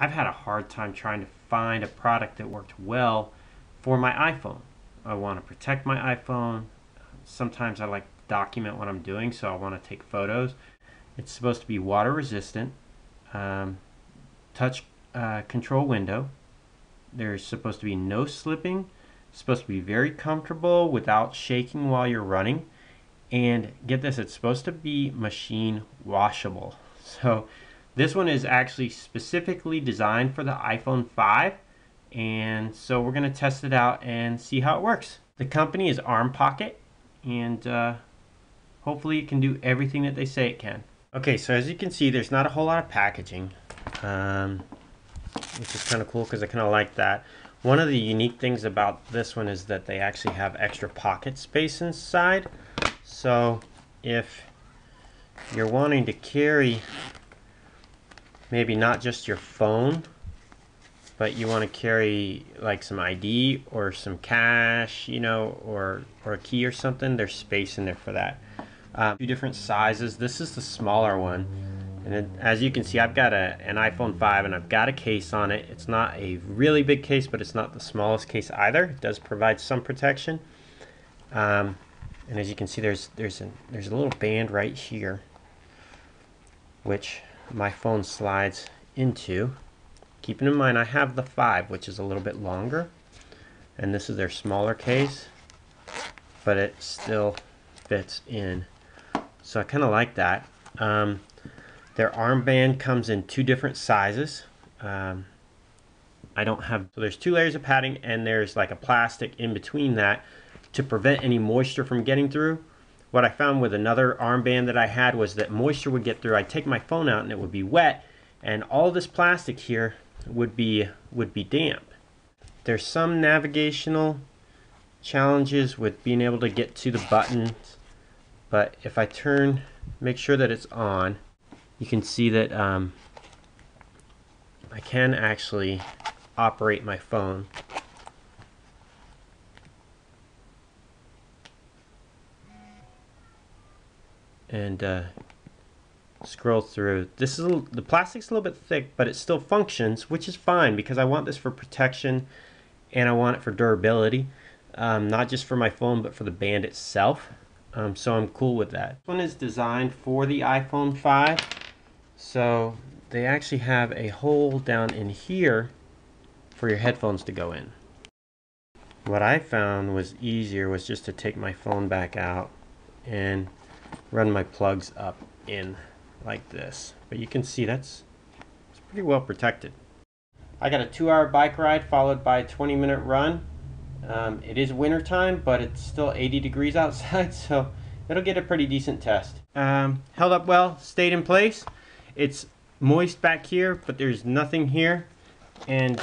I've had a hard time trying to find a product that worked well for my iPhone. I want to protect my iPhone. Sometimes I like to document what I'm doing, so I want to take photos. It's supposed to be water resistant, touch control window. There's supposed to be no slipping. It's supposed to be very comfortable without shaking while you're running. And get this, it's supposed to be machine washable. So this one is actually specifically designed for the iPhone 5. And so we're going to test it out and see how it works. The company is ArmPocket, and hopefully it can do everything that they say it can. Okay, so as you can see, there's not a whole lot of packaging, which is kind of cool because I kind of like that. One of the unique things about this one is that they actually have extra pocket space inside. So if you're wanting to carry maybe not just your phone, but you want to carry like some ID or some cash, you know, or a key or something, there's space in there for that. Two different sizes. This is the smaller one, and then, as you can see, I've got an iPhone 5 and I've got a case on it. It's not a really big case, but it's not the smallest case either. It does provide some protection. And as you can see, there's a little band right here, which my phone slides into. Keeping in mind, I have the 5, which is a little bit longer, and this is their smaller case, but it still fits in. So I kind of like that. Their armband comes in 2 different sizes. I don't have, so there's 2 layers of padding, and there's like a plastic in between that to prevent any moisture from getting through. What I found with another armband that I had was that moisture would get through. I'd take my phone out and it would be wet, and all this plastic here would be damp. There's some navigational challenges with being able to get to the buttons, but if I make sure that it's on, you can see that I can actually operate my phone. And scroll through. This is the plastic's a little bit thick, but it still functions, which is fine because I want this for protection and I want it for durability, not just for my phone but for the band itself. So I'm cool with that. This one is designed for the iPhone 5, so they actually have a hole down in here for your headphones to go in. What I found was easier was just to take my phone back out and run my plugs up in like this. But you can see it's pretty well protected. I got a 2-hour bike ride followed by a 20-minute run. It is winter time, but it's still 80 degrees outside, so it'll get a pretty decent test. Held up well, stayed in place. It's moist back here, but there's nothing here. And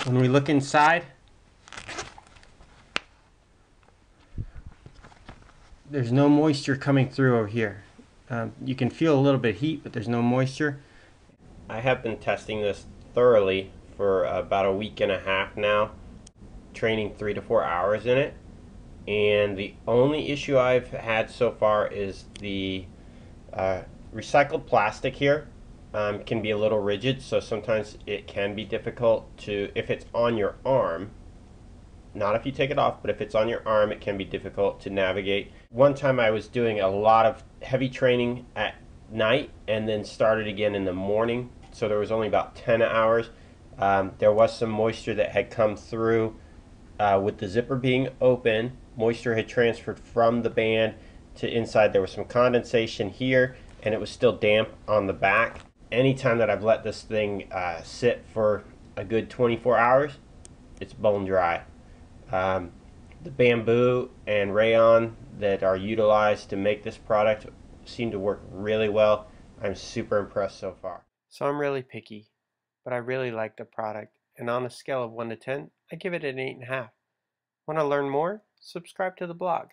when we look inside, there's no moisture coming through over here. You can feel a little bit of heat, but there's no moisture. I have been testing this thoroughly for about a week and a half now, training 3 to 4 hours in it. And the only issue I've had so far is the recycled plastic here can be a little rigid, so sometimes it can be difficult to, if it's on your arm, not if you take it off, but if it's on your arm, it can be difficult to navigate. One time I was doing a lot of heavy training at night and then started again in the morning, so there was only about 10 hours. There was some moisture that had come through with the zipper being open. Moisture had transferred from the band to inside. There was some condensation here, and it was still damp on the back. Anytime that I've let this thing sit for a good 24 hours, it's bone dry. The bamboo and rayon that are utilized to make this product seem to work really well. I'm super impressed so far. So I'm really picky, but I really like the product, and on a scale of 1 to 10, I give it an 8.5. Want to learn more? Subscribe to the blog.